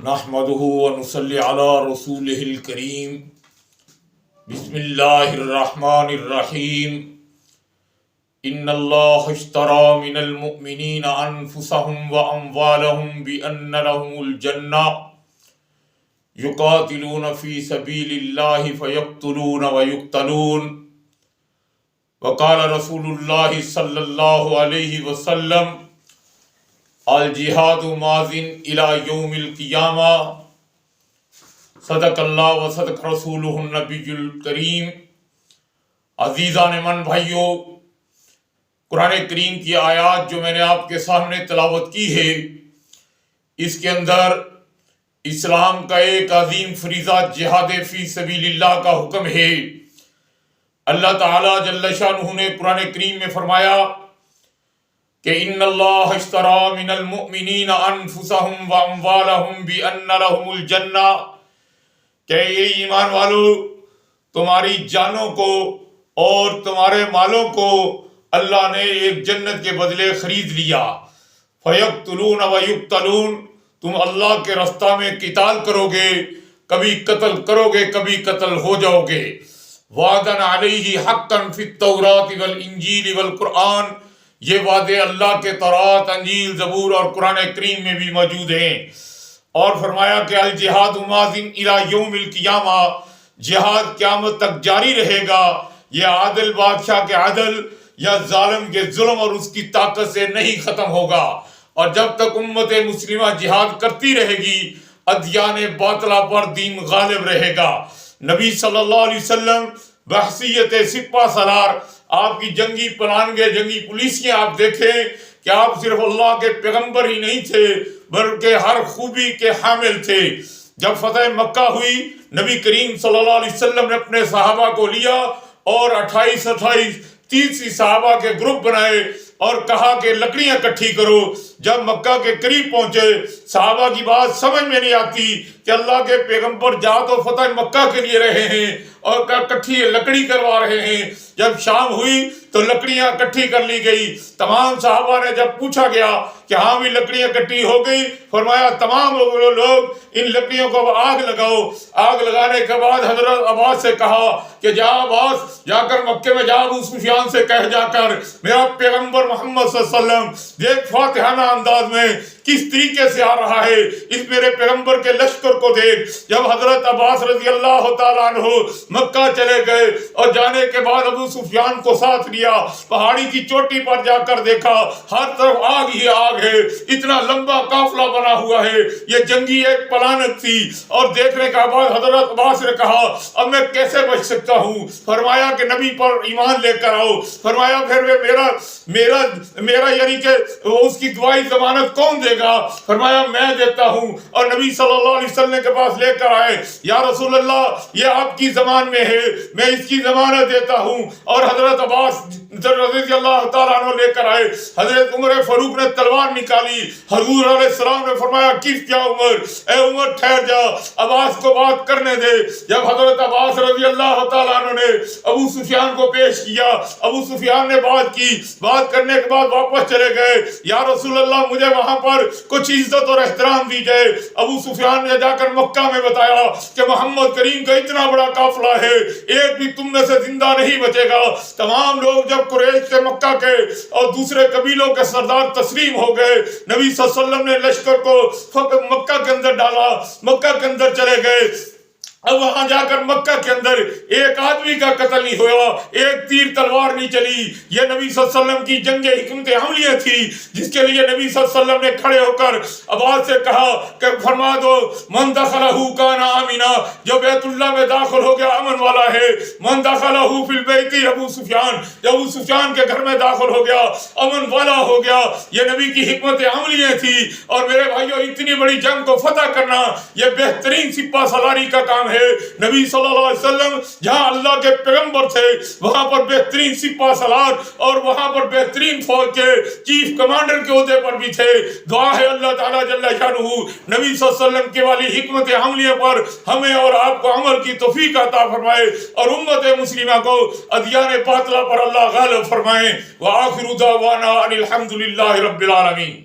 نحمده ونصلي على رسوله الكريم بسم الله الرحمن الرحيم إن الله اشترى من المؤمنين أنفسهم وأموالهم بأن لهم الجنة يقاتلون في سبيل الله فيقتلون ويقتلون وقال رسول الله صلى الله عليه وسلم الجہاد ماضٍ إلى يوم القیامہ صدق اللہ و صدق رسولہ النبی الکریم۔ عزیزان من بھائیو، قرآن کریم کی آیات جو میں نے آپ کے سامنے تلاوت کی ہے، اس کے اندر اسلام کا ایک عظیم فریضہ جہاد فی سبیل اللہ کا حکم ہے۔ اللہ تعالیٰ جل شانہ نے قرآن کریم میں فرمایا کہ ان اللہ اشترى من المؤمنین انفسهم واموالهم بان لهم الجنہ، کہ یہ ایمان والو تمہاری جانوں کو اور تمہارے مالوں کو اللہ نے ایک جنت کے بدلے خرید لیا۔ فیقتلون ویقتلون، تم اللہ کے رستہ میں قتال کرو گے، کبھی قتل کرو گے، کبھی قتل ہو جاؤ گے۔ وعدن علیہ حقا فی التوراۃ والانجیل والقرآن، یہ وعدے اللہ کے تورات، انجیل، زبور اور قرآن کریم میں بھی موجود ہیں۔ اور فرمایا کہ الجہاد ماضٍ الی یوم القیامہ، جہاد قیامت تک جاری رہے گا۔ یہ عادل بادشاہ کے عدل یا ظالم کے ظلم اور اس کی طاقت سے نہیں ختم ہوگا، اور جب تک امت مسلمہ جہاد کرتی رہے گی، ادیان باطلہ پر دین غالب رہے گا۔ نبی صلی اللہ علیہ وسلم بحثیت سپہ سالار، آپ کی جنگی پلانگیں، جنگی پولیسیں آپ دیکھیں کہ آپ صرف اللہ کے پیغمبر ہی نہیں تھے بلکہ ہر خوبی کے حامل تھے۔ جب فتح مکہ ہوئی، نبی کریم صلی اللہ علیہ وسلم نے اپنے صحابہ کو لیا اور 28-30 صحابہ کے گروپ بنائے اور کہا کہ لکڑیاں اکٹھی کرو۔ جب مکہ کے قریب پہنچے، صحابہ کی بات سمجھ میں نہیں آتی کہ اللہ کے پیغمبر جا تو فتح مکہ کے لیے رہے ہیں اور اکٹھی لکڑی کروا رہے ہیں۔ جب شام ہوئی تو لکڑیاں اکٹھی کر لی گئی۔ تمام صحابہ نے جب پوچھا گیا کہ ہاں بھی لکڑیاں اکٹھی ہو گئی، فرمایا تمام لوگ ان لکڑیوں کو آگ لگاؤ۔ آگ لگانے کے بعد حضرت عباس سے کہا کہ جا عباس، جا کر مکے میں جا ابو سفیان سے کہہ جا کر میرا پیغمبر محمد صلی اللہ علیہ وسلم دیکھ فاتحانہ انداز میں کس طریقے سے آ رہا ہے، اس میرے پیغمبر کے لشکر کو دیکھ۔ جب حضرت عباس رضی اللہ تعالیٰ عنہ مکہ چلے گئے اور جانے کے بعد ابو سفیان کو ساتھ لیا، پہاڑی کی چوٹی پر جا کر دیکھا ہر طرف آگ ہی آگ ہے، اتنا لمبا قافلہ بنا ہوا ہے، یہ جنگی ایک پلانت تھی۔ اور دیکھنے کے بعد حضرت عباس نے کہا اب میں کیسے بچ سکتا ہوں؟ فرمایا کہ نبی پر ایمان لے کر آؤ۔ فرمایا پھر میرا یعنی کہ اس کی دعائی ضمانت کون دے گا؟ فرمایا میں دیتا ہوں۔ اور نبی صلی اللہ علیہ وسلم کے پاس لے کر آئے، یا رسول اللہ یہ آپ کی زمان میں ہے، میں اس کی ضمانت دیتا ہوں۔ اور حضرت عباس رضی اللہ تعالیٰ عنہ لے کر آئے۔ حضرت عمر فاروق نے تلوار نکالی، حضور علیہ السلام نے فرمایا کس کیا عمر، اے عمر ٹھہر جا، عباس کو بات کرنے دے۔ جب حضرت عباس رضی اللہ تعالیٰ عنہ نے ابو سفیان کو پیش کیا، ابو سفیان نے بات کی، بات کرنے کے بعد واپس چلے گئے۔ یا رسول اللہ مجھے وہاں پر کچھ عزت اور احترام دی جائے۔ ابو سفیان نے جا کر مکہ میں بتایا کہ محمد کریم کا اتنا بڑا قافلہ ہے، ایک بھی تم میں سے زندہ نہیں بچے گا۔ تمام لوگ جب قریش کے، مکہ کے اور دوسرے قبیلوں کے سردار تسلیم ہو گئے، نبی صلی اللہ علیہ وسلم نے لشکر کو مکہ کے اندر ڈالا، مکہ کے اندر چلے گئے۔ اب وہاں جا کر مکہ کے اندر ایک آدمی کا قتل نہیں ہوا، ایک تیر تلوار نہیں چلی۔ یہ نبی صلی اللہ علیہ وسلم کی جنگ حکمت عملیہ تھی، جس کے لیے نبی صلی اللہ علیہ وسلم نے کھڑے ہو کر عباس سے کہا کہ فرما دو من دخلہ کان آمنا، جو بیت اللہ میں داخل ہو گیا امن والا ہے۔ من دخلہ فی البیت ابو سفیان، جو ابو سفیان کے گھر میں داخل ہو گیا امن والا ہو گیا۔ یہ نبی کی حکمت عملیہ تھی۔ اور میرے بھائیو، اتنی بڑی جنگ کو فتح کرنا یہ بہترین سپہ سالاری کا کام ہے۔ نبی صلی اللہ علیہ وسلم جہاں اللہ کے پیغمبر تھے، وہاں پر بہترین سپہ سالار اور وہاں پر بہترین فوج کے چیف کمانڈر کے عہدے پر بھی تھے۔ دعا ہے اللہ تعالیٰ جل شانہ نبی صلی اللہ علیہ وسلم کے والی حکمت عملیہ پر ہمیں اور آپ کو عمل کی توفیق عطا فرمائے، اور امت مسلمہ کو ادیان باطلہ پر اللہ غالب فرمائے۔ وآخر دعوانا ان الحمد للہ رب العالمین۔